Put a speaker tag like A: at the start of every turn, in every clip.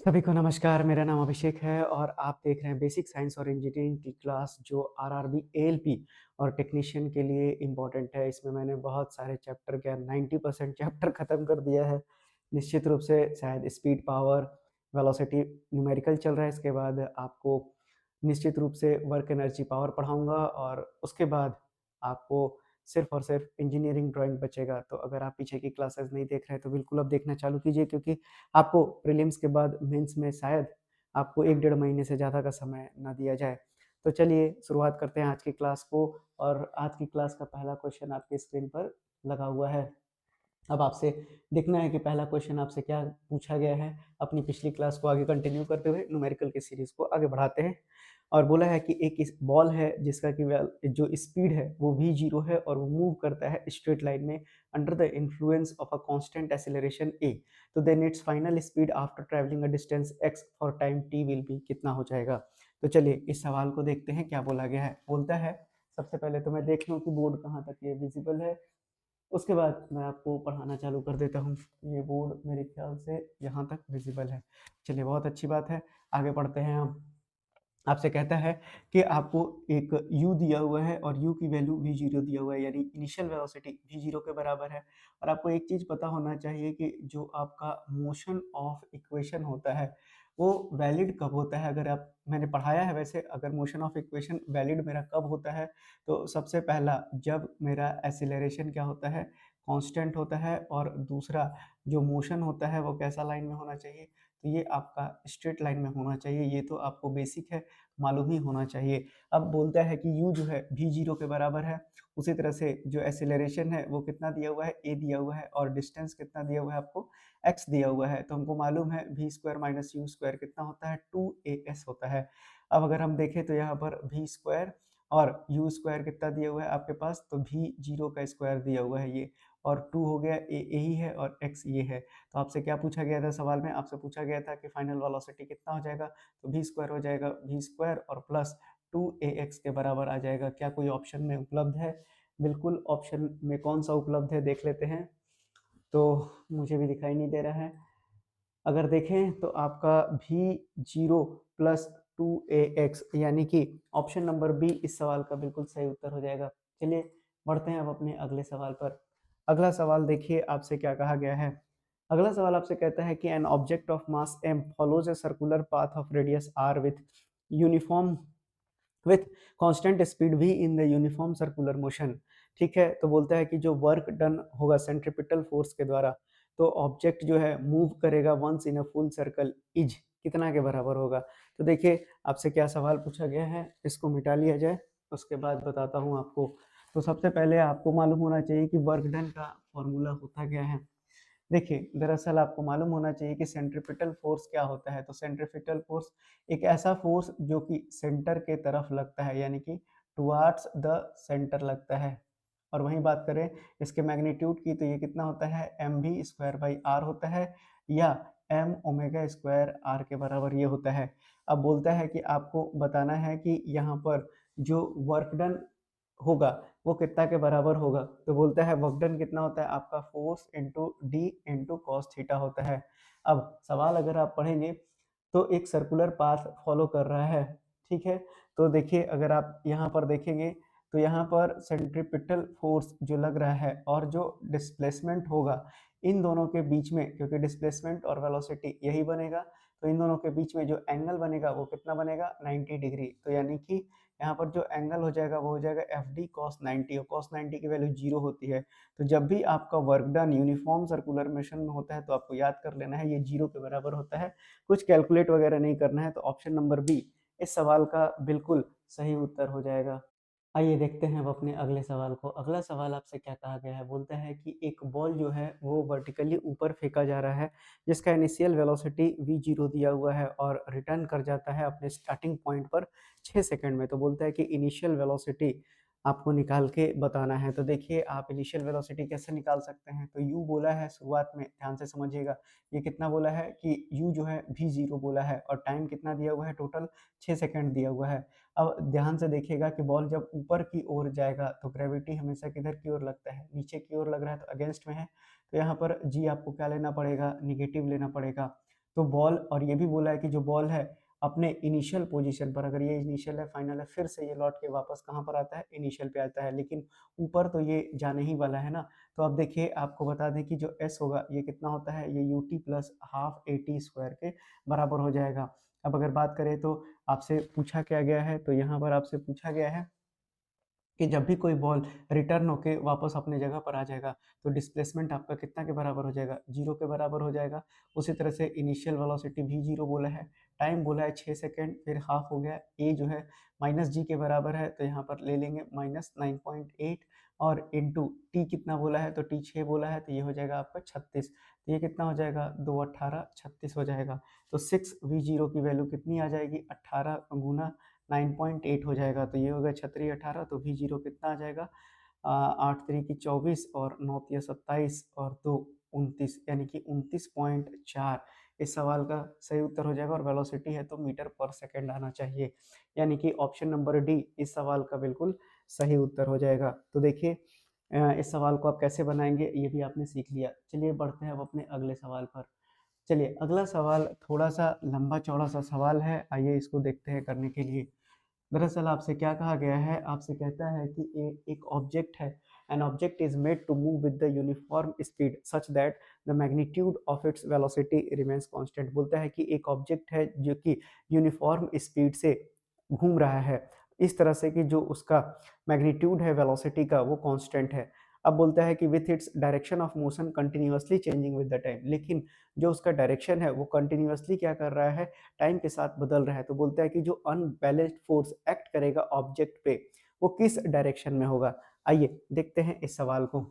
A: सभी को नमस्कार। मेरा नाम अभिषेक है और आप देख रहे हैं बेसिक साइंस और इंजीनियरिंग की क्लास जो आरआरबी एएलपी और टेक्नीशियन के लिए इम्पोर्टेंट है। इसमें मैंने बहुत सारे चैप्टर क्या 90% चैप्टर ख़त्म कर दिया है। निश्चित रूप से शायद स्पीड, पावर, वेलोसिटी, न्यूमेरिकल चल रहा है। इसके बाद आपको निश्चित रूप से वर्क एनर्जी पावर पढ़ाऊँगा और उसके बाद आपको सिर्फ़ और सिर्फ़ इंजीनियरिंग ड्राइंग बचेगा। तो अगर आप पीछे की क्लासेस नहीं देख रहे हैं तो बिल्कुल अब देखना चालू कीजिए, क्योंकि आपको प्रीलिम्स के बाद मेंस में शायद आपको 1 डेढ़ महीने से ज़्यादा का समय ना दिया जाए। तो चलिए शुरुआत करते हैं आज की क्लास को। और आज की क्लास का पहला क्वेश्चन आपकी स्क्रीन पर लगा हुआ है। अब आपसे देखना है कि पहला क्वेश्चन आपसे क्या पूछा गया है। अपनी पिछली क्लास को आगे कंटिन्यू करते हुए न्यूमेरिकल की सीरीज को आगे बढ़ाते हैं। और बोला है कि एक इस बॉल है जिसका कि जो स्पीड है वो v0 है और वो मूव करता है स्ट्रेट लाइन में under the influence of a constant acceleration a। तो then its final speed after travelling a distance x for time t will be कितना हो जाएगा। तो चलिए इस सवाल को देखते हैं क्या बोला गया है। बोलता है, सबसे पहले तो मैं देख लूँ कि बोर्ड कहाँ तक ये विजिबल है, उसके बाद मैं आपको पढ़ाना चालू कर देता हूँ। ये बोर्ड मेरे ख्याल से यहाँ तक विजिबल है। चलिए बहुत अच्छी बात है, आगे बढ़ते हैं हम। आपसे कहता है कि आपको एक u दिया हुआ है और u की वैल्यू v0 दिया हुआ है, यानी इनिशियल वेलोसिटी v0 के बराबर है। और आपको एक चीज़ पता होना चाहिए कि जो आपका मोशन ऑफ इक्वेशन होता है वो वैलिड कब होता है। अगर आप, मैंने पढ़ाया है वैसे, अगर मोशन ऑफ इक्वेशन वैलिड मेरा कब होता है, तो सबसे पहला जब मेरा एक्सीलरेशन क्या होता है, कांस्टेंट होता है, और दूसरा जो मोशन होता है वो कैसा लाइन में होना चाहिए, तो ये आपका स्ट्रेट लाइन में होना चाहिए। ये तो आपको बेसिक है, मालूम ही होना चाहिए। अब बोलता है कि u जो है v0 के बराबर है। उसी तरह से जो एक्सेलरेशन है वो कितना दिया हुआ है, a दिया हुआ है, और डिस्टेंस कितना दिया हुआ है आपको, x दिया हुआ है। तो हमको मालूम है v square minus U square कितना होता है, 2as होता है। अब अगर हम देखें तो यहाँ पर v स्क्वायर और यू स्क्वायर कितना दिया हुआ है आपके पास, तो v0 का स्क्वायर दिया हुआ है ये, और 2 हो गया, a यही है और x ये है। तो आपसे क्या पूछा गया था सवाल में, आपसे पूछा गया था कि फाइनल वेलोसिटी कितना हो जाएगा, तो v स्क्वायर हो जाएगा, v स्क्वायर और प्लस 2ax के बराबर आ जाएगा। क्या कोई ऑप्शन में उपलब्ध है? बिल्कुल, ऑप्शन में कौन सा उपलब्ध है देख लेते हैं। तो मुझे भी दिखाई नहीं दे रहा है। अगर देखें तो आपका v0 प्लस 2ax, यानी कि ऑप्शन नंबर बी इस सवाल का बिल्कुल सही उत्तर हो जाएगा। चलिए बढ़ते हैं अब अपने अगले सवाल पर। अगला सवाल देखिए आपसे क्या कहा गया है। अगला सवाल आपसे कहता है कि an object of mass m follows a circular path of radius r with uniform with constant speed v in the uniform circular motion. ठीक है, तो बोलता है कि जो वर्क डन होगा सेंट्रीपिटल फोर्स के द्वारा, तो ऑब्जेक्ट जो है मूव करेगा once in a full circle is कितना के बराबर होगा। तो देखिए आपसे क्या सवाल पूछा गया है, इसको मिटा लिया जाए, उसके बाद बताता हूँ आपको। तो सबसे पहले आपको मालूम होना चाहिए कि वर्क डन का फॉर्मूला होता क्या है। देखिए, दरअसल आपको मालूम होना चाहिए कि सेंट्रीपिटल फोर्स क्या होता है। तो सेंट्रीपिटल फोर्स एक ऐसा फोर्स जो कि सेंटर के तरफ लगता है, यानी कि टुवार्ड्स द सेंटर लगता है। और वहीं बात करें इसके मैग्नीट्यूड की, तो ये कितना होता है, M V square by R होता है, या एम ओमेगा स्क्वायर आर के बराबर ये होता है। अब बोलता है कि आपको बताना है कि यहाँ पर जो वर्क डन होगा वो कितना के बराबर होगा। तो बोलता है वर्क डन कितना होता है आपका, force into D into cos theta होता है। अब सवाल अगर आप पढ़ेंगे तो एक सर्कुलर पाथ फॉलो कर रहा है। ठीक है, तो देखिए अगर आप यहाँ पर देखेंगे तो यहाँ पर सेंट्रीपिटल फोर्स जो लग रहा है और जो डिस्प्लेसमेंट होगा इन दोनों के बीच में, क्योंकि डिस्प्लेसमेंट और वेलोसिटी यही बनेगा, तो इन दोनों के बीच में जो एंगल बनेगा वो कितना बनेगा, 90 डिग्री। तो यानी कि यहाँ पर जो एंगल हो जाएगा वो हो जाएगा एफ डी कॉस 90, और कॉस 90 की वैल्यू 0 होती है। तो जब भी आपका work done uniform circular motion में होता है तो आपको याद कर लेना है ये 0 के बराबर होता है। कुछ कैलकुलेट वगैरह नहीं करना है। तो ऑप्शन नंबर बी इस सवाल का बिल्कुल सही उत्तर हो जाएगा। आइए देखते हैं अब अपने अगले सवाल को। अगला सवाल आपसे क्या कहा गया है, बोलता है कि एक बॉल जो है वो वर्टिकली ऊपर फेंका जा रहा है, जिसका इनिशियल वेलोसिटी v0 दिया हुआ है और रिटर्न कर जाता है अपने स्टार्टिंग पॉइंट पर 6 सेकंड में। तो बोलता है कि इनिशियल वेलोसिटी आपको निकाल के बताना है। तो देखिए आप इनिशियल वेलोसिटी कैसे निकाल सकते हैं। तो u बोला है शुरुआत में, ध्यान से समझिएगा, ये कितना बोला है कि u जो है v0 बोला है, और टाइम कितना दिया हुआ है, टोटल 6 सेकंड दिया हुआ है। अब ध्यान से देखिएगा कि बॉल जब ऊपर की ओर जाएगा तो ग्रेविटी हमेशा किधर की ओर लगता है, नीचे की ओर लग रहा है, तो अगेंस्ट में है। तो यहाँ पर जी आपको क्या लेना पड़ेगा, निगेटिव लेना पड़ेगा। तो बॉल, और ये भी बोला है कि जो बॉल है अपने इनिशियल पोजीशन पर, अगर ये इनिशियल है फाइनल है, फिर से ये लौट के वापस कहाँ पर आता है, इनिशियल पे आता है, लेकिन ऊपर तो ये जाने ही वाला है ना। तो अब देखिए आपको बता दें कि जो एस होगा ये कितना होता है, ये U T plus half A T square के बराबर हो जाएगा। अब अगर बात करें तो आपसे पूछा क्या गया है, तो यहाँ पर आपसे पूछा गया है कि जब भी कोई बॉल रिटर्न होके वापस अपने जगह पर आ जाएगा तो डिस्प्लेसमेंट आपका कितना के बराबर हो जाएगा, जीरो के बराबर हो जाएगा। उसी तरह से इनिशियल वेलोसिटी भी जीरो बोला है, टाइम बोला है 6 सेकेंड, फिर हाफ हो गया, ए जो है माइनस जी के बराबर है तो यहाँ पर ले लेंगे -9.8, और इंटू टी कितना बोला है, तो टी 6 बोला है तो ये हो जाएगा आपका 36। तो ये कितना हो जाएगा, 2 18 36 हो जाएगा। तो 6 v0 की वैल्यू कितनी आ जाएगी, 18 गुना 9.8 हो जाएगा, तो ये हो गया 6 18, तो भी जीरो कितना आ जाएगा, 8 3 की 24 और 9 3 27 और 2 29, यानी कि 29.4 इस सवाल का सही उत्तर हो जाएगा। और वेलोसिटी है तो मीटर पर सेकंड आना चाहिए, यानी कि ऑप्शन नंबर डी इस सवाल का बिल्कुल सही उत्तर हो जाएगा। तो देखिए इस सवाल को आप कैसे बनाएंगे ये भी आपने सीख लिया। चलिए बढ़ते हैं अब अपने अगले सवाल पर। चलिए अगला सवाल थोड़ा सा लंबा चौड़ा सा सवाल है, आइए इसको देखते हैं करने के लिए। दरअसल आपसे क्या कहा गया है, आपसे कहता है कि एक ऑब्जेक्ट है, an object is made to move with the uniform speed such that the magnitude of its velocity remains constant. बोलता है कि एक ऑब्जेक्ट है जो कि यूनिफॉर्म स्पीड से घूम रहा है, इस तरह से कि जो उसका मैग्नीट्यूड है वेलोसिटी का वो कांस्टेंट है। अब बोलता है कि with its direction of motion continuously changing with the time, लेकिन जो उसका डायरेक्शन है वो कंटिन्यूअसली क्या कर रहा है, टाइम के साथ बदल रहा है। तो बोलता है कि जो अनबैलेंस्ड फोर्स एक्ट करेगा ऑब्जेक्ट पे वो किस डायरेक्शन में होगा। आइए देखते हैं इस सवाल को।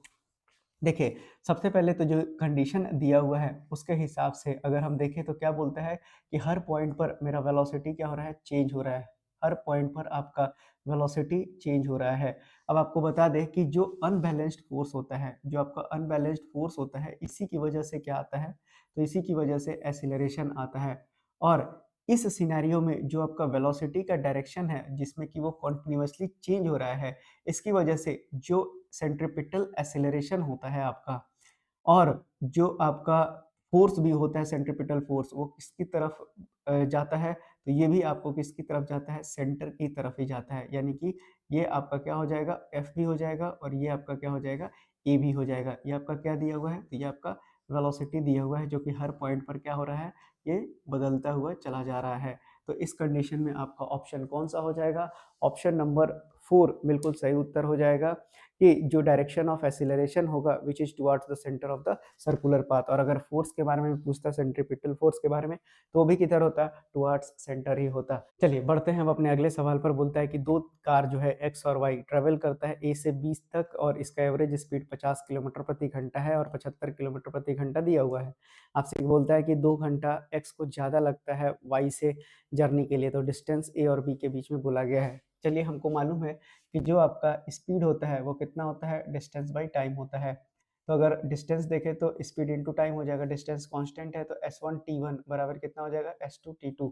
A: देखिए सबसे पहले तो जो कंडीशन दिया हुआ है उसके हिसाब से अगर हम देखें तो क्या बोलता है कि हर पॉइंट पर मेरा वेलोसिटी क्या हो रहा है, चेंज हो रहा है। हर पॉइंट पर आपका वेलोसिटी चेंज हो रहा है। अब आपको बता दें कि जो अनबैलेंस्ड फोर्स होता है, जो आपका अनबैलेंस्ड फोर्स होता है, इसी की वजह से क्या आता है, तो इसी की वजह से एक्सीलरेशन आता है। और इस सिनेरियो में जो आपका वेलोसिटी का डायरेक्शन है जिसमें कि वो कंटिन्यूअसली चेंज हो रहा है, इसकी वजह से जो सेंट्रीपिटल एक्सेलरेशन होता है आपका, और जो आपका फोर्स भी होता है सेंट्रीपिटल फोर्स, वो किसकी तरफ जाता है, तो ये भी आपको किसकी तरफ जाता है, सेंटर की तरफ ही जाता है। यानी कि ये आपका क्या हो जाएगा, एफ भी हो जाएगा और ये आपका क्या हो जाएगा, ए भी हो जाएगा। ये आपका क्या दिया हुआ है, तो ये आपका वेलोसिटी दिया हुआ है जो कि हर पॉइंट पर क्या हो रहा है, ये बदलता हुआ चला जा रहा है। तो इस कंडीशन में आपका ऑप्शन कौन सा हो जाएगा, ऑप्शन नंबर 4 बिल्कुल सही उत्तर हो जाएगा कि जो डायरेक्शन ऑफ एक्सीलरेशन होगा which is towards the centre of the circular path. और अगर फोर्स के बारे में पूछता, सेंट्रीपिटल फोर्स के बारे में, तो वो भी किधर होता, टुवर्ड्स सेंटर ही होता। चलिए बढ़ते हैं अब अपने अगले सवाल पर। बोलता है कि दो कार जो है एक्स और वाई ट्रेवल करता है ए से 20 तक और इसका एवरेज स्पीड 50 किलोमीटर प्रति घंटा है और 75 किलोमीटर प्रति घंटा दिया हुआ है। आपसे बोलता है कि 2 घंटा एक्स को ज़्यादा लगता है वाई से जर्नी के लिए, तो डिस्टेंस ए और बी के बीच में बोला गया है। चलिए हमको मालूम है कि जो आपका स्पीड होता है वो कितना होता है, डिस्टेंस बाई टाइम होता है। तो अगर डिस्टेंस देखें तो स्पीड इनटू टाइम हो जाएगा, डिस्टेंस कांस्टेंट है तो s1 t1 बराबर कितना हो जाएगा, s2 t2।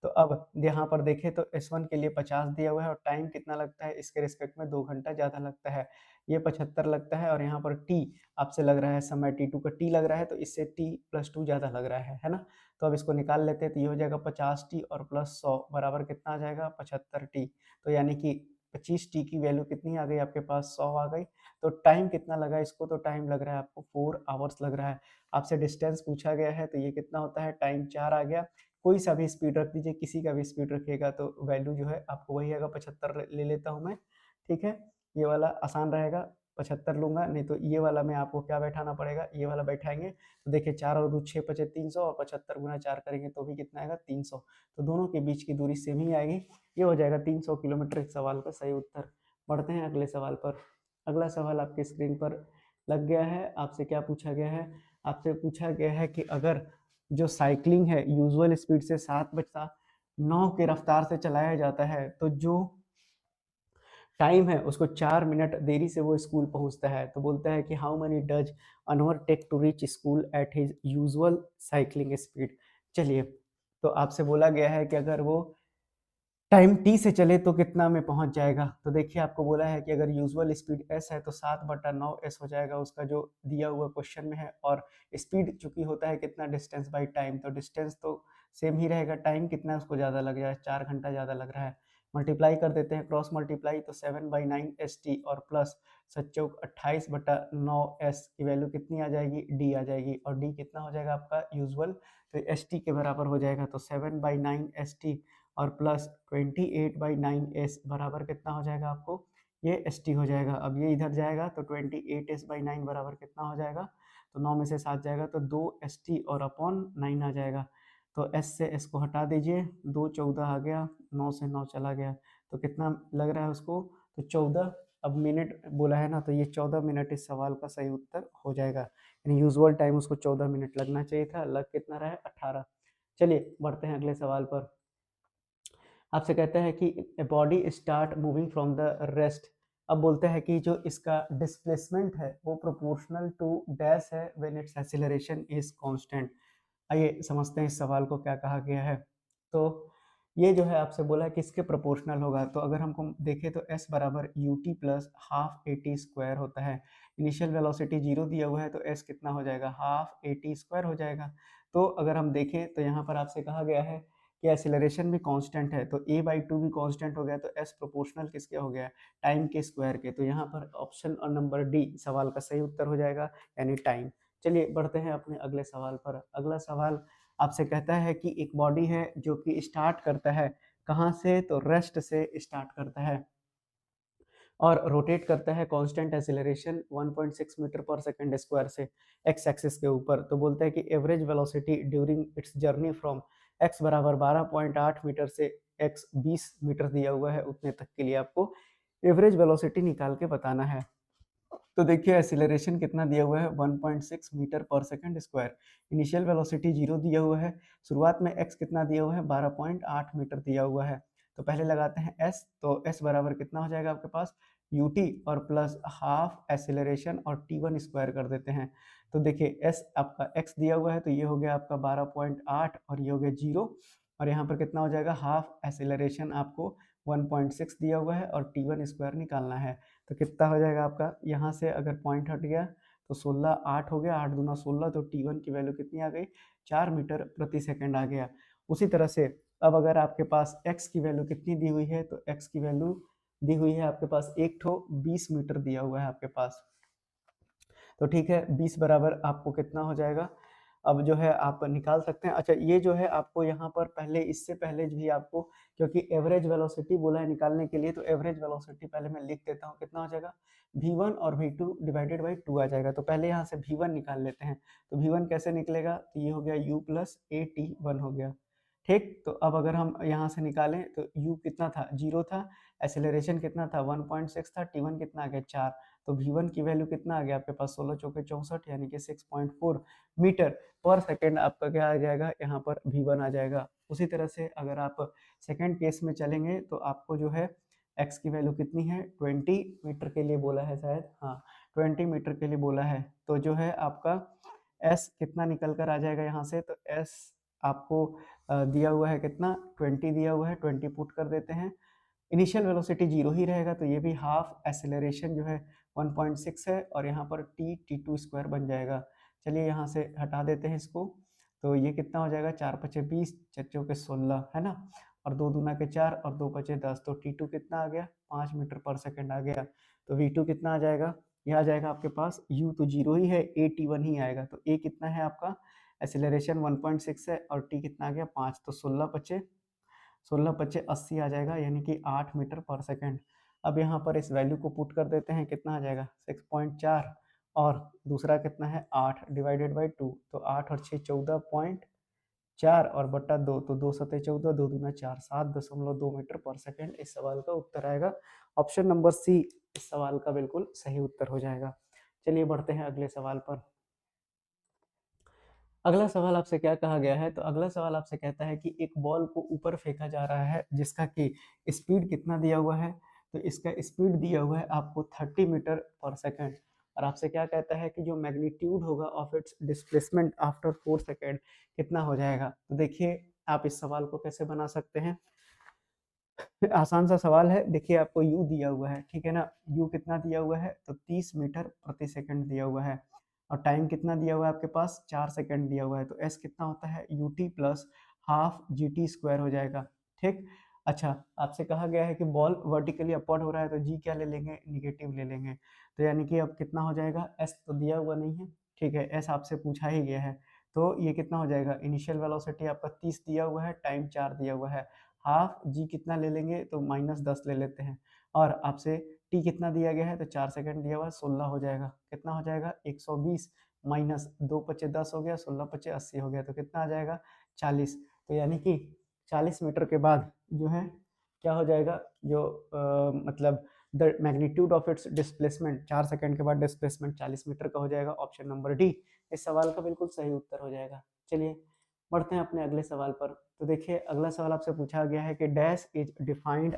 A: तो अब यहाँ पर देखें तो s1 के लिए 50 दिया हुआ है और टाइम कितना लगता है इसके रिस्पेक्ट में, 2 घंटा ज़्यादा लगता है, ये 75 लगता है। और यहाँ पर t आपसे लग रहा है समय, t2 का t लग रहा है तो इससे t + 2 ज़्यादा लग रहा है ना। तो अब इसको निकाल लेते हैं तो ये हो जाएगा 50t और प्लस 100 बराबर कितना आ जाएगा, 75t। तो यानी कि 25t की वैल्यू कितनी आ गई आपके पास, 100 आ गई। तो टाइम कितना लगा इसको, तो टाइम लग रहा है आपको 4 आवर्स लग रहा है। आपसे डिस्टेंस पूछा गया है तो ये कितना होता है, टाइम 4 आ गया। कोई सा भी स्पीड रख दीजिए, किसी का भी स्पीड रखिएगा तो वैल्यू जो है आपको वही आएगा, 75 ले लेता हूँ मैं, ठीक है। ये वाला आसान रहेगा, 75 लूंगा, नहीं तो ये वाला में आपको क्या बैठाना पड़ेगा, ये वाला बैठाएंगे। तो देखिए 4 और 2 6 5 300 और 75 गुना 4 करेंगे तो भी कितना आएगा, 300। तो दोनों के बीच की दूरी सेम ही आएगी, ये हो जाएगा 300 किलोमीटर इस सवाल का सही उत्तर। बढ़ते हैं अगले सवाल पर। अगला सवाल आपके स्क्रीन पर लग गया है। आपसे क्या पूछा गया है, आपसे पूछा गया है कि अगर जो साइकिलिंग है यूजुअल स्पीड से 7/9 के रफ्तार से चलाया जाता है तो जो टाइम है उसको 4 मिनट देरी से वो स्कूल पहुंचता है। तो बोलता है कि how many does Anwar take to reach school at his usual cycling speed. चलिए तो आपसे बोला गया है कि अगर वो टाइम टी से चले तो कितना में पहुंच जाएगा। तो देखिए आपको बोला है कि अगर यूजुअल स्पीड एस है तो 7/9 एस हो जाएगा उसका जो दिया हुआ क्वेश्चन में है। और स्पीड चूंकि होता है कितना डिस्टेंस बाई टाइम, तो डिस्टेंस तो सेम ही रहेगा, टाइम कितना है उसको ज़्यादा लग जाए, 4 घंटा ज़्यादा लग रहा है। मल्टीप्लाई कर देते हैं, क्रॉस मल्टीप्लाई, तो 7/9 ST और प्लस 7×4 = 28/9 एस की वैल्यू कितनी आ जाएगी, डी आ जाएगी। और डी कितना हो जाएगा आपका यूजुअल, तो एस टी के बराबर हो जाएगा। तो 7/9 ST और प्लस 28/9 S बराबर कितना हो जाएगा आपको, ये एस टी हो जाएगा। अब ये इधर जाएगा तो 28S/9 बराबर कितना हो जाएगा, तो 9 में से 7 जाएगा तो 2ST और अपॉन 9 आ जाएगा। तो S से S को हटा दीजिए, 2 14 आ गया, 9 से 9 चला गया, तो कितना लग रहा है उसको, तो 14। अब मिनट बोला है ना, तो ये 14 मिनट इस सवाल का सही उत्तर हो जाएगा। यानी यूजुअल टाइम उसको 14 मिनट लगना चाहिए था, लग कितना रहा है, 18। चलिए बढ़ते हैं अगले सवाल पर। आपसे कहते हैं कि a body start moving from the rest. अब बोलते हैं कि जो इसका डिस्प्लेसमेंट है वो प्रोपोर्शनल टू डैश है when it's acceleration is constant. आइए समझते हैं इस सवाल को क्या कहा गया है। तो ये जो है आपसे बोला है किसके प्रोपोर्शनल होगा, तो अगर हमको देखें तो s बराबर U T plus half A T square होता है। इनिशियल वेलोसिटी 0 दिया हुआ है तो s कितना हो जाएगा, हाफ ए टी स्क्वायर हो जाएगा। तो अगर हम देखें तो यहाँ पर आपसे कहा गया है कि एक्सीलरेशन भी कांस्टेंट है, तो a/2 भी कांस्टेंट हो गया, तो s प्रोपोर्शनल किसके हो गया, टाइम के स्क्वायर के। तो यहाँ पर ऑप्शन और नंबर डी सवाल का सही उत्तर हो जाएगा, यानी टाइम। चलिए बढ़ते हैं अपने अगले सवाल पर। अगला सवाल आपसे कहता है कि एक बॉडी है जो कि स्टार्ट करता है कहाँ से, तो रेस्ट से स्टार्ट करता है और रोटेट करता है constant acceleration 1.6 metre per second square से एक्स एक्सिस के ऊपर। तो बोलते हैं कि average velocity during its journey from x बराबर 12.8 मीटर से एक्स 20 मीटर दिया हुआ है, उतने तक के लिए आपको एवरेज वेलोसिटी निकाल के बताना है। तो देखिए एक्सीलरेशन कितना दिया हुआ है, 1.6 metre per second square. Initial velocity 0 दिया हुआ है, शुरुआत में x कितना दिया हुआ है, 12.8 मीटर दिया हुआ है। तो पहले लगाते हैं s, तो s बराबर कितना हो जाएगा आपके पास, ut और प्लस हाफ एक्सीलरेशन और t1 स्क्वायर कर देते हैं। तो देखिए s आपका x दिया हुआ है तो ये हो गया आपका 12.8 और ये हो गया 0, और यहाँ पर कितना हो जाएगा, हाफ एक्सीलरेशन आपको 1.6 दिया हुआ है और t1 स्क्वायर निकालना है। तो कितना हो जाएगा आपका, यहाँ से अगर पॉइंट हट गया तो 16 8 हो गया, 8 दूना 16, तो टी1 की वैल्यू कितनी आ गई, 4 मीटर प्रति सेकंड आ गया। उसी तरह से अब अगर आपके पास x की वैल्यू कितनी दी हुई है, तो x की वैल्यू दी हुई है आपके पास एक ठो 20 मीटर दिया हुआ है आपके पास। तो ठीक है, 20 बराबर आपको कितना हो जाएगा, अब जो है आप निकाल सकते हैं। अच्छा ये जो है आपको यहाँ पर पहले, इससे पहले भी आपको, क्योंकि एवरेज वेलोसिटी बोला है निकालने के लिए, तो एवरेज वेलोसिटी पहले मैं लिख देता हूँ, कितना हो जाएगा, v1 और v2 डिवाइडेड बाई 2 आ जाएगा। तो पहले यहाँ से v1 निकाल लेते हैं। तो v1 कैसे निकलेगा, तो ये हो गया u प्लस ए टी 1 हो गया। ठीक, तो अब अगर हम यहाँ से निकालें तो u कितना था, 0 था, एक्सेलरेशन कितना था, 1.6 था, t1 कितना आ गया, 4। तो v1 की वैल्यू कितना आ गया आपके पास, 16 चौके 64, यानी कि 6.4 मीटर पर सेकेंड आपका क्या आ जाएगा, यहाँ पर v1 आ जाएगा। उसी तरह से अगर आप सेकेंड केस में चलेंगे तो आपको जो है x की वैल्यू कितनी है, 20 मीटर के लिए बोला है शायद, हाँ 20 मीटर के लिए बोला है। तो जो है आपका s कितना निकल कर आ जाएगा यहाँ से, तो s आपको दिया हुआ है कितना, 20 दिया हुआ है, 20 पुट कर देते हैं। इनिशियल वेलोसिटी 0 ही रहेगा, तो ये भी हाफ एक्सेलरेशन जो है 1.6 है, और यहाँ पर t2 स्क्वायर बन जाएगा। चलिए यहाँ से हटा देते हैं इसको, तो ये कितना हो जाएगा, 4 पचे 20, 4 चौके 16 है ना, और 2 दूना के 4 और 2 पचे 10, तो t2 कितना आ गया, 5 मीटर पर सेकंड आ गया। तो v2 कितना आ जाएगा, ये आ जाएगा आपके पास, u तो 0 ही है, a t1 ही आएगा, तो a कितना है आपका, एक्सेलरेशन 1.6 है और t कितना आ गया, 5, तो 16 पचे 80 आ जाएगा, यानी कि 8 मीटर पर सेकंड। अब यहाँ पर इस वैल्यू को पुट कर देते हैं, कितना आ जाएगा, 6.4, और दूसरा कितना है, 8 डिवाइडेड बाई 2, तो 8 और 6 14.4 और बट्टा 2, तो 2 सते 14, 2 दूना 4, 7.2 मीटर पर सेकंड इस सवाल का उत्तर आएगा। ऑप्शन नंबर सी इस सवाल का बिल्कुल सही उत्तर हो जाएगा। चलिए बढ़ते हैं अगले सवाल पर। अगला सवाल आपसे क्या कहा गया है, तो अगला सवाल आपसे कहता है कि एक बॉल को ऊपर फेंका जा रहा है जिसका कि स्पीड कितना दिया हुआ है, तो इसका स्पीड दिया हुआ है आपको 30 मीटर पर सेकंड, और आपसे क्या कहता है कि जो मैग्नीट्यूड होगा of its displacement after 4 second कितना हो जाएगा। तो देखिए आप इस सवाल को कैसे बना सकते हैं, आसान सा सवाल है। देखिए आपको यू दिया हुआ है, ठीक है ना, यू कितना दिया हुआ है, तो 30 मीटर प्रति सेकंड दिया हुआ है, और टाइम कितना दिया हुआ है आपके पास, 4 सेकंड दिया हुआ है, तो एस कितना होता है, U T plus half G T square हो जाएगा। ठीक। अच्छा, आपसे कहा गया है कि बॉल वर्टिकली अपवर्ड हो रहा है, तो जी क्या ले लेंगे, निगेटिव ले लेंगे। तो यानी कि अब कितना हो जाएगा, एस तो दिया हुआ नहीं है, ठीक है, एस आपसे पूछा ही गया है, तो ये कितना हो जाएगा, इनिशियल वेलोसिटी आपका 30 दिया हुआ है, टाइम 4 दिया हुआ है, हाफ जी कितना ले लेंगे, तो -10 ले लेते हैं, और आपसे टी कितना दिया गया है, तो 4 सेकंड दिया हुआ है, 16 हो जाएगा। कितना हो जाएगा, 120 माइनस 2 पचे 10 हो गया, 16 पचे 80 हो गया, तो कितना आ जाएगा, 40। तो यानी कि 40 मीटर के बाद जो है क्या हो जाएगा, जो मतलब the magnitude of it's displacement, 4 second के बाद डिस्प्लेसमेंट 40 मीटर का हो जाएगा। ऑप्शन नंबर डी इस सवाल का बिल्कुल सही उत्तर हो जाएगा। चलिए बढ़ते हैं अपने अगले सवाल पर। तो देखिए अगला सवाल आपसे पूछा गया है कि dash is defined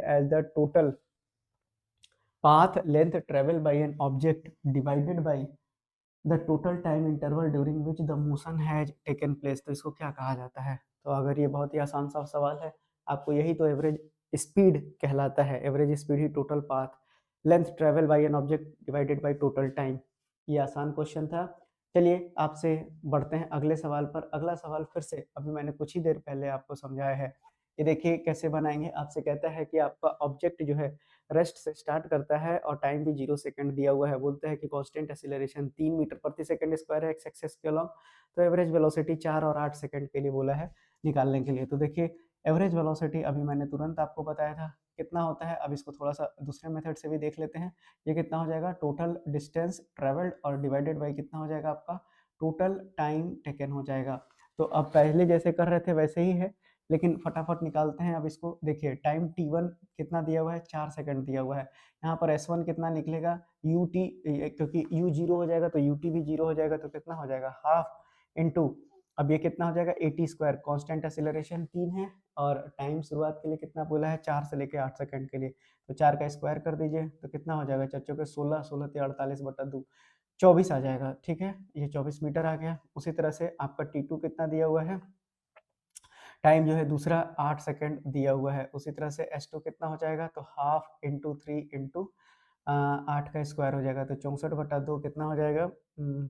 A: as the total path length travel by an object divided by the total time interval during which the motion has taken place. तो इसको क्या कहा जाता है। तो अगर ये बहुत ही आसान सा सवाल है, आपको यही तो एवरेज स्पीड कहलाता है। Average speed he total path length travel by an object divided by total time. ये आसान क्वेश्चन था। चलिए आपसे बढ़ते हैं अगले सवाल पर। अगला सवाल फिर से अभी मैंने कुछ ही देर पहले आपको समझाया है। ये देखिए कैसे बनाएंगे। आपसे कहता है कि आपका ऑब्जेक्ट जो है रेस्ट से स्टार्ट करता है और टाइम भी 0 सेकंड दिया हुआ है। बोलते हैं कि कांस्टेंट एक्सीलरेशन 3 मीटर प्रति सेकंड स्क्वायर है एक्स एक्सिस के अलॉन्ग। तो एवरेज वेलोसिटी 4 और 8 सेकंड के लिए बोला है निकालने के लिए। तो देखिए एवरेज वेलोसिटी अभी मैंने तुरंत आपको बताया था कितना होता है। अब इसको थोड़ा सा दूसरे मेथड से भी देख लेते हैं। ये कितना हो जाएगा, टोटल डिस्टेंस ट्रेवल्ड और डिवाइडेड बाई कितना हो जाएगा आपका टोटल टाइम टेकन हो जाएगा। तो अब पहले जैसे कर रहे थे वैसे ही है, लेकिन फटाफट निकालते हैं। अब इसको देखिए टाइम t1 कितना दिया हुआ है, 4 सेकंड दिया हुआ है। यहाँ पर s1 कितना निकलेगा, ut, क्योंकि u 0 हो जाएगा तो ut भी 0 हो जाएगा, तो कितना हो जाएगा हाफ इंटू, अब ये कितना हो जाएगा 80 स्क्वायर। कॉन्स्टेंट एक्सीलरेशन 3 है और टाइम शुरुआत के लिए कितना बोला है, 4 से लेके 8 सेकंड के लिए। तो 4 का स्क्वायर कर दीजिए तो कितना हो जाएगा चच्चों के 16, 16 ते 48/2 24 आ जाएगा। ठीक है, ये 24 मीटर आ गया। उसी तरह से आपका T2 कितना दिया हुआ है, टाइम जो है दूसरा 8 सेकंड दिया हुआ है। उसी तरह से S2 कितना हो जाएगा, तो हाफ इंटू 3 इंटू 8 का स्क्वायर हो जाएगा, तो 64/2 कितना हो जाएगा,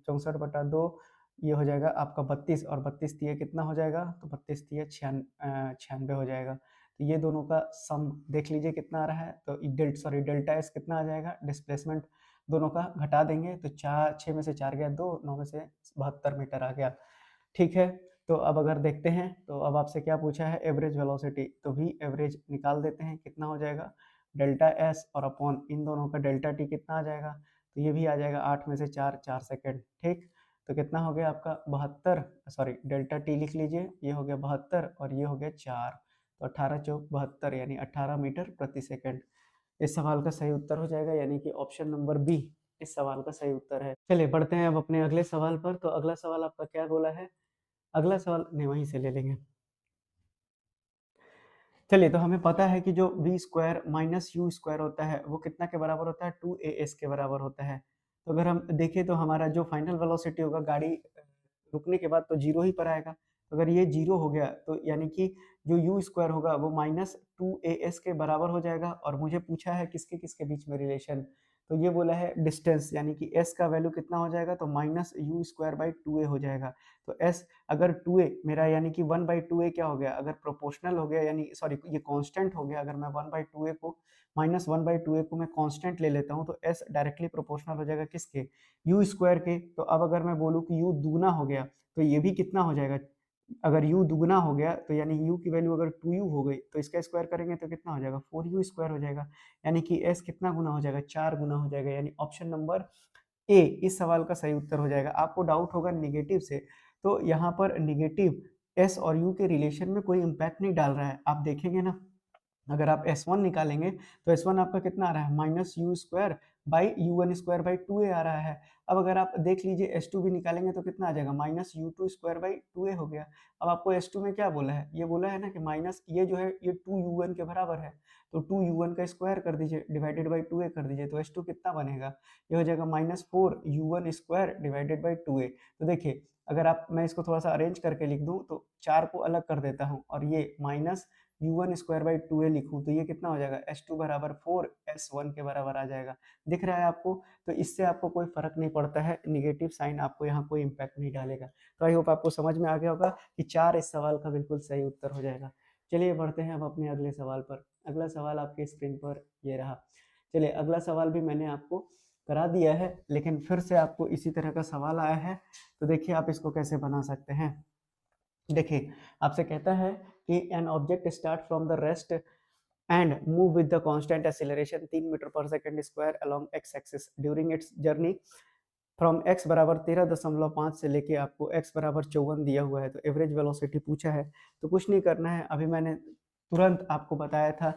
A: 64/2 ये हो जाएगा आपका 32, और 32 तिये कितना हो जाएगा, तो 32 तिये 96 हो जाएगा। तो ये दोनों का सम देख लीजिए कितना आ रहा है। तो डेल्टा एस कितना आ जाएगा, डिस्प्लेसमेंट दोनों का घटा देंगे तो 6 में से 4 गया 2, 9 में से 72 मीटर आ गया। ठीक है, तो अब अगर देखते हैं तो अब आपसे क्या पूछा है, एवरेज वेलोसिटी, तो भी एवरेज निकाल देते हैं। कितना हो जाएगा, डेल्टा एस और अपॉन इन दोनों का डेल्टा टी कितना आ जाएगा, तो ये भी आ जाएगा 8 में से 4, 4 सेकंड। ठीक, तो कितना हो गया आपका 72, सॉरी डेल्टा टी लिख लीजिए, ये हो गया 72 और ये हो गया 4, तो 18 चौक 72 यानी 18 मीटर प्रति सेकंड। इस सवाल का सही उत्तर हो जाएगा, यानी कि ऑप्शन नंबर बी इस सवाल का सही उत्तर है। चलिए बढ़ते हैं अब अपने अगले सवाल पर। तो अगला सवाल आपका क्या बोला है, अगला सवाल नहीं वहीं से ले लेंगे। चलिए, तो हमें पता है कि जो V square minus U square होता है वो कितना के बराबर होता है, 2as के बराबर होता है। तो अगर हम देखें तो हमारा जो फाइनल वेलोसिटी होगा गाड़ी रुकने के बाद तो जीरो ही पर आएगा। तो अगर ये जीरो हो गया तो यानी कि जो यू स्क्वायर होगा वो -2as के बराबर हो जाएगा। और मुझे पूछा है किसके किसके बीच में रिलेशन, तो ये बोला है डिस्टेंस, यानी कि s का वैल्यू कितना हो जाएगा, तो -u²/2a हो जाएगा। तो s अगर 2a मेरा यानी कि 1/2a क्या हो गया, अगर प्रोपोर्शनल हो गया, यानी सॉरी ये कांस्टेंट हो गया, अगर मैं 1/2a को -1/2a को मैं कांस्टेंट ले लेता हूँ तो s डायरेक्टली प्रोपोर्शनल हो जाएगा किसके, यू स्क्वायर के। तो अब अगर मैं बोलूँ कि u दुगना हो गया तो ये भी कितना हो जाएगा, अगर u दुगना हो गया तो यानी u की वैल्यू अगर 2u हो गई तो इसका स्क्वायर करेंगे तो कितना हो जाएगा, 4u स्क्वायर हो जाएगा। यानी कि s कितना गुना हो जाएगा, 4 गुना हो जाएगा। यानी ऑप्शन नंबर ए इस सवाल का सही उत्तर हो जाएगा। आपको डाउट होगा निगेटिव से, तो यहाँ पर निगेटिव एस और यू के रिलेशन में कोई इम्पैक्ट नहीं डाल रहा है। आप देखेंगे ना, अगर आप S1 निकालेंगे तो S1 आपका कितना आ रहा है, -u²/u1² आ रहा है। अब अगर आप देख लीजिए S2 भी निकालेंगे तो कितना आ जाएगा, -u2²/2a हो गया। अब आपको S2 में क्या बोला है, ये बोला है ना कि माइनस ये जो है ये 2u1 के बराबर है, तो 2u1 का स्क्वायर कर दीजिए डिवाइडेड बाई 2a कर दीजिए, तो S2 कितना बनेगा, ये हो जाएगा -4u1² डिवाइडेड बाई 2a। तो देखिए अगर आप मैं इसको थोड़ा सा अरेंज करके लिख दूं तो 4 को अलग कर देता हूं और ये u1 स्क्वायर बाई 2a लिखूँ तो ये कितना हो जाएगा, s2 बराबर 4 s1 के बराबर आ जाएगा। दिख रहा है आपको? तो इससे आपको कोई फर्क नहीं पड़ता है, निगेटिव साइन आपको यहाँ कोई इम्पैक्ट नहीं डालेगा। तो आई होप आपको समझ में आ गया होगा कि 4 इस सवाल का बिल्कुल सही उत्तर हो जाएगा। चलिए बढ़ते हैं अब अपने अगले सवाल पर। अगला सवाल आपके स्क्रीन पर ये रहा। चलिए अगला सवाल भी मैंने आपको करा दिया है, लेकिन फिर से आपको इसी तरह का सवाल आया है, तो देखिए आप इसको कैसे बना सकते हैं। देखिए आपसे कहता है कि an object start from the rest and move with the constant acceleration 3 metre per second square along x axis during its journey from x बराबर 13.5 से लेके आपको x बराबर 54 दिया हुआ है। तो एवरेज वेलोसिटी पूछा है, तो कुछ नहीं करना है। अभी मैंने तुरंत आपको बताया था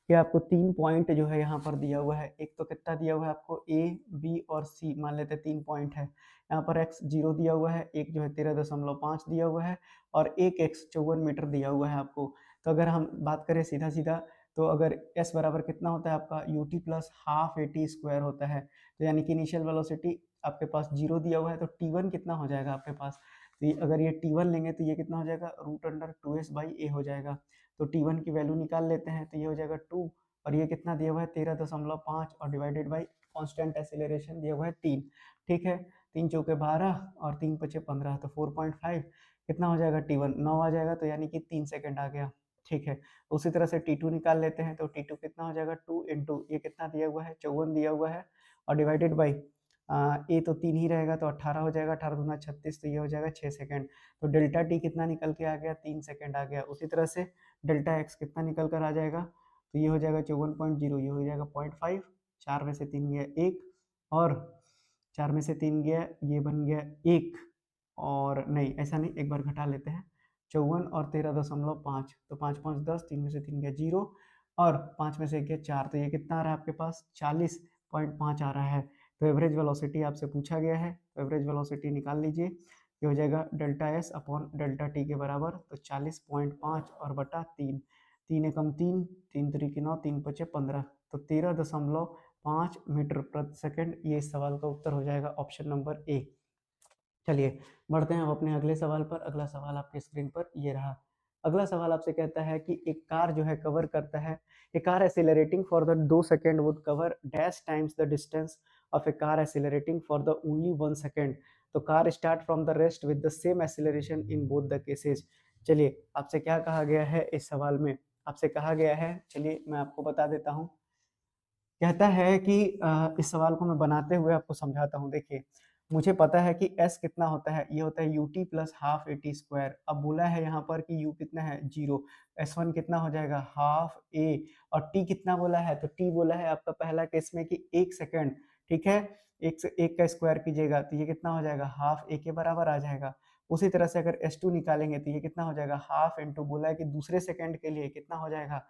A: कि आपको 3 पॉइंट जो है यहाँ पर दिया हुआ है। एक तो कितना दिया हुआ है आपको, a b और c मान लेते हैं 3 पॉइंट है। यहाँ पर x 0 दिया हुआ है, एक जो है 13.5 दिया हुआ है और एक x 54 मीटर दिया हुआ है आपको। तो अगर हम बात करें सीधा सीधा, तो अगर s बराबर कितना होता है आपका, ut plus half A T square होता है। तो यानी कि इनिशियल वेलोसिटी आपके पास 0 दिया हुआ है, तो t1 कितना हो जाएगा आपके पास। तो अगर ये t1 लेंगे तो ये कितना हो जाएगा, √2s/a हो जाएगा। तो t1 की वैल्यू निकाल लेते हैं, तो ये हो जाएगा 2 और ये कितना दिया हुआ है 13.5 और डिवाइडेड बाई कांस्टेंट एक्सीलरेशन दिया हुआ है 3। ठीक है, 3 चौके 12 और 3 पचे 15, तो 4.5 कितना हो जाएगा, t1 9 आ जाएगा, तो यानी कि 3 सेकंड आ गया। ठीक है, उसी तरह से t2 निकाल लेते हैं, तो t2 कितना हो जाएगा, 2 इंटू ये कितना दिया हुआ है 54 दिया हुआ है और डिवाइडेड बाई ए तो 3 ही रहेगा, तो 18 हो जाएगा, 18 दूना 36, तो ये हो जाएगा 6 सेकंड। तो डेल्टा टी कितना निकल के आ गया, 3 सेकंड आ गया। उसी तरह से डेल्टा एक्स कितना निकल कर आ जाएगा, तो ये हो जाएगा 54.0, ये हो जाएगा 0.5, 4 में से 3 गया 1 और 4 में से 3 गया, ये बन गया 1 और नहीं ऐसा नहीं, एक बार घटा लेते हैं, 54 और 13.5, तो 5 5 10, 3 में से 3 गया 0 और 5 में से 1 गया 4, तो ये कितना आ रहा है आपके पास 40.5 आ रहा है। तो एवरेज वेलोसिटी आपसे पूछा गया है, तो एवरेज वेलोसिटी निकाल लीजिए, ये हो जाएगा delta S upon delta T के बराबर, तो 40.5 और बटा 3, 3 एकम 3, 3 त्रिक 9, 3 पचे 15, तो 13.5 मीटर प्रति सेकंड, ये इस सवाल का उत्तर हो जाएगा ऑप्शन नंबर ए। चलिए बढ़ते हैं अब अपने अगले सवाल पर। अगला सवाल आपके स्क्रीन पर ये रहा। अगला सवाल आपसे कहता है कि एक कार जो है कवर करता है, a car accelerating for the 2 second would cover dash times the distance of a car accelerating for the only 1 second. तो car start from the rest with the same acceleration in both the cases. चलिए आपसे क्या कहा गया है इस सवाल में, आपसे कहा गया है, चलिए मैं आपको बता देता हूँ। कहता है कि इस सवाल को मैं बनाते हुए आपको समझाता हूँ। देखिए मुझे पता है कि s कितना होता है, ये होता है ut plus half A T square. अब बोला है यहाँ पर कि u कितना है 0, s1 कितना हो जाएगा हाफ a और t कितना बोला है, तो t बोला है आपका पहला केस में कि 1 सेकंड। ठीक है, एक से एक का स्क्वायर कीजिएगा तो ये कितना हो जाएगा हाफ a के बराबर आ जाएगा। उसी तरह से अगर s2 निकालेंगे तो ये कितना हो जाएगा हाफ इंटू, बोला है कि दूसरे सेकंड के लिए कितना हो जाएगा,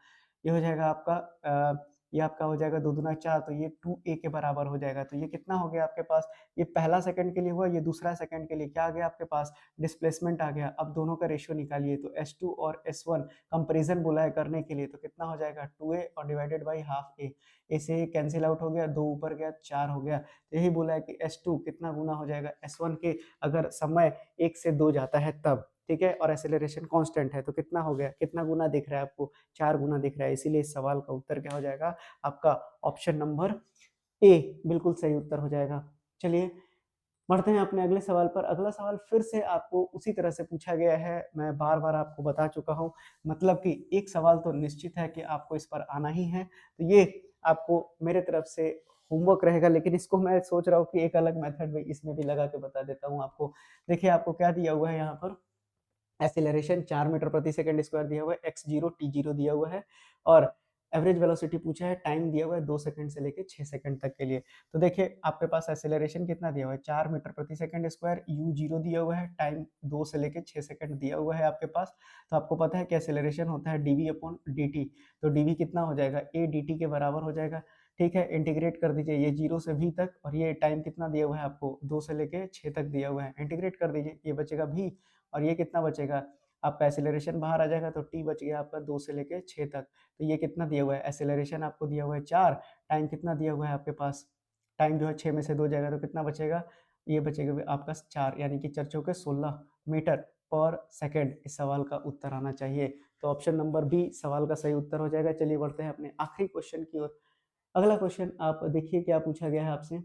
A: ये हो जाएगा आपका ये आपका हो जाएगा 2 दूना 4, तो ये 2a के बराबर हो जाएगा। तो ये कितना हो गया आपके पास, ये पहला सेकंड के लिए हुआ, ये दूसरा सेकंड के लिए क्या आ गया आपके पास, डिस्प्लेसमेंट आ गया। अब दोनों का रेशियो निकालिए, तो s2 और s1 कंपैरिजन बोला है करने के लिए, तो कितना हो जाएगा 2a और divided by half a। a से कैंसिल आउट हो गया, 2 ऊपर गया 4 हो गया। तो यही बोला है कि s2 कितना गुना हो जाएगा s1 के, अगर समय 1 से 2 जाता है तब। ठीक है, और एक्सेलरेशन कांस्टेंट है, तो कितना हो गया, कितना गुना दिख रहा है आपको, 4 गुना दिख रहा है। इसीलिए इस सवाल का उत्तर क्या हो जाएगा आपका ऑप्शन नंबर ए बिल्कुल सही उत्तर हो जाएगा। चलिए बढ़ते हैं अपने अगले सवाल पर। अगला सवाल फिर से आपको उसी तरह से पूछा गया है, मैं बार बार आपको बता चुका हूँ, मतलब कि एक सवाल तो निश्चित है कि आपको इस पर आना ही है। तो ये आपको मेरे तरफ से होमवर्क रहेगा, लेकिन इसको मैं सोच रहा हूँ कि एक अलग मेथड में इसमें भी लगा के बता देता हूँ आपको। देखिए आपको क्या दिया हुआ है यहाँ पर, एक्सेलरेशन 4 मीटर प्रति सेकंड स्क्वायर दिया हुआ है, x0 t0 दिया हुआ है और एवरेज वेलोसिटी पूछा है, टाइम दिया हुआ है 2 सेकंड से लेके 6 सेकंड तक के लिए। तो देखिए आपके पास एक्सेलरेशन कितना दिया हुआ है 4 मीटर प्रति सेकंड स्क्वायर, u0 दिया हुआ है, टाइम 2 से लेके 6 सेकंड दिया हुआ है आपके पास। तो आपको पता है कि एक्सेलरेशन होता है dv अपॉन dt, तो dv कितना हो जाएगा a dt के बराबर हो जाएगा। ठीक है, इंटीग्रेट कर दीजिए, ये 0 से v तक और ये टाइम कितना दिया हुआ है आपको 2 से लेके 6 तक दिया हुआ है, इंटीग्रेट कर दीजिए, ये बचेगा v और ये कितना बचेगा आपका एक्सेलरेशन बाहर आ जाएगा, तो t बच गया आपका 2 से लेके 6 तक। तो ये कितना दिया हुआ है, एक्सेलरेशन आपको दिया हुआ है 4, टाइम कितना दिया हुआ है आपके पास, टाइम जो है 6 में से 2 जाएगा तो कितना बचेगा, ये बचेगा आपका 4, यानी कि 4 चौके 16 मीटर पर सेकंड इस सवाल का उत्तर आना चाहिए। तो ऑप्शन नंबर बी सवाल का सही उत्तर हो जाएगा। चलिए बढ़ते हैं अपने आखिरी क्वेश्चन की ओर। अगला क्वेश्चन आप देखिए क्या पूछा गया है आपसे।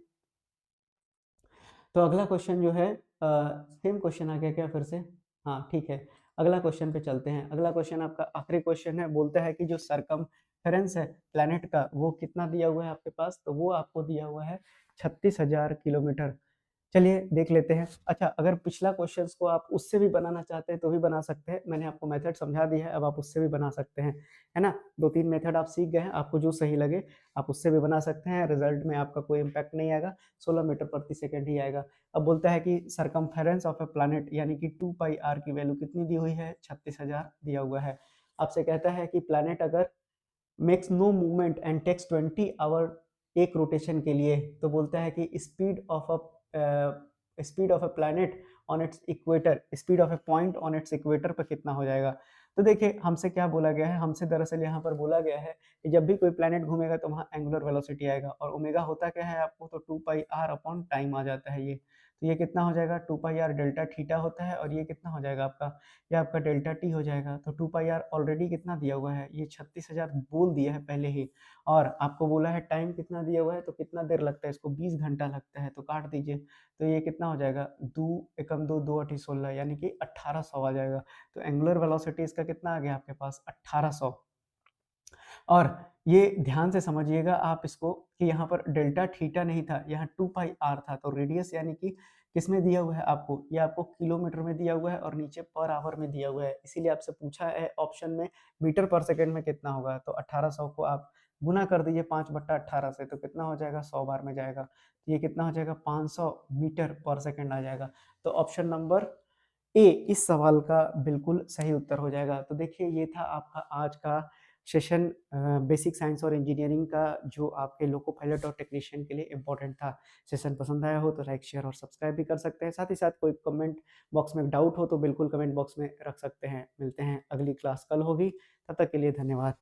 A: तो अगला क्वेश्चन जो है सेम क्वेश्चन आ गया क्या फिर से? हाँ ठीक है, अगला क्वेश्चन पे चलते हैं। अगला क्वेश्चन आपका आखिरी क्वेश्चन है, बोलता है कि जो सरकमफेरेंस है प्लैनेट का वो कितना दिया हुआ है आपके पास? तो वो आपको दिया हुआ है 36,000 किलोमीटर। चलिए देख लेते हैं। अच्छा, अगर पिछला क्वेश्चंस को आप उससे भी बनाना चाहते हैं तो भी बना सकते हैं। मैंने आपको मेथड समझा दिया है, अब आप उससे भी बना सकते हैं, है ना? 2-3 मेथड आप सीख गए हैं, आपको जो सही लगे आप उससे भी बना सकते हैं। रिजल्ट में आपका कोई इम्पैक्ट नहीं आएगा, 16 मीटर प्रति सेकंड ही आएगा। अब बोलता है कि सरकमफेरेंस ऑफ अ प्लैनेट यानी कि 2 पाई आर की वैल्यू कितनी दी हुई है? 36,000 दिया हुआ है। आपसे कहता है कि प्लैनेट अगर makes no movement and takes 20 hour एक रोटेशन के लिए, तो बोलता है कि speed of a planet on its equator, speed of a point on its equator पर कितना हो जाएगा? तो देखिए हमसे क्या बोला गया है, हमसे दरअसल यहाँ पर बोला गया है कि जब भी कोई प्लैनेट घूमेगा तो वहाँ एंगुलर वेलोसिटी आएगा, और ओमेगा होता क्या है आपको? तो 2 पाई आर अपॉन टाइम आ जाता है ये। तो ये कितना हो जाएगा? 2 पाई आर डेल्टा थीटा होता है, और ये कितना हो जाएगा आपका? ये आपका डेल्टा टी हो जाएगा। तो 2 पाई आर ऑलरेडी कितना दिया हुआ है? ये 36,000 बोल दिया है पहले ही, और आपको बोला है टाइम कितना दिया हुआ है, तो कितना देर लगता है इसको? 20 घंटा लगता है, तो काट दीजिए। तो ये कितना हो जाएगा? 2 एकम 2 2 अठी 16 यानी कि 1800 आ जाएगा। तो एंगुलर वेलोसिटी इसका कितना आ गया आपके पास? 1800। और ये ध्यान से समझिएगा आप इसको कि यहाँ पर डेल्टा थीटा नहीं था, यहाँ 2 पाई आर था। तो रेडियस यानी कि किसमें दिया हुआ है आपको? ये आपको किलोमीटर में दिया हुआ है, और नीचे पर आवर में दिया हुआ है। इसीलिए आपसे पूछा है ऑप्शन में मीटर पर सेकंड में कितना होगा? तो 1800 को आप गुना कर दीजिए 5/18 से, तो कितना हो जाएगा? 100 बार में जाएगा। तो ये कितना हो जाएगा? 500 मीटर पर सेकंड आ जाएगा। तो ऑप्शन नंबर ए इस सवाल का बिल्कुल सही उत्तर हो जाएगा। तो देखिए ये था आपका आज का सेशन बेसिक साइंस और इंजीनियरिंग का, जो आपके लोको पायलट और टेक्नीशियन के लिए इम्पोर्टेंट था। सेशन पसंद आया हो तो लाइक शेयर और सब्सक्राइब भी कर सकते हैं। साथ ही साथ कोई कमेंट बॉक्स में डाउट हो तो बिल्कुल कमेंट बॉक्स में रख सकते हैं। मिलते हैं, अगली क्लास कल होगी, तब तक के लिए धन्यवाद।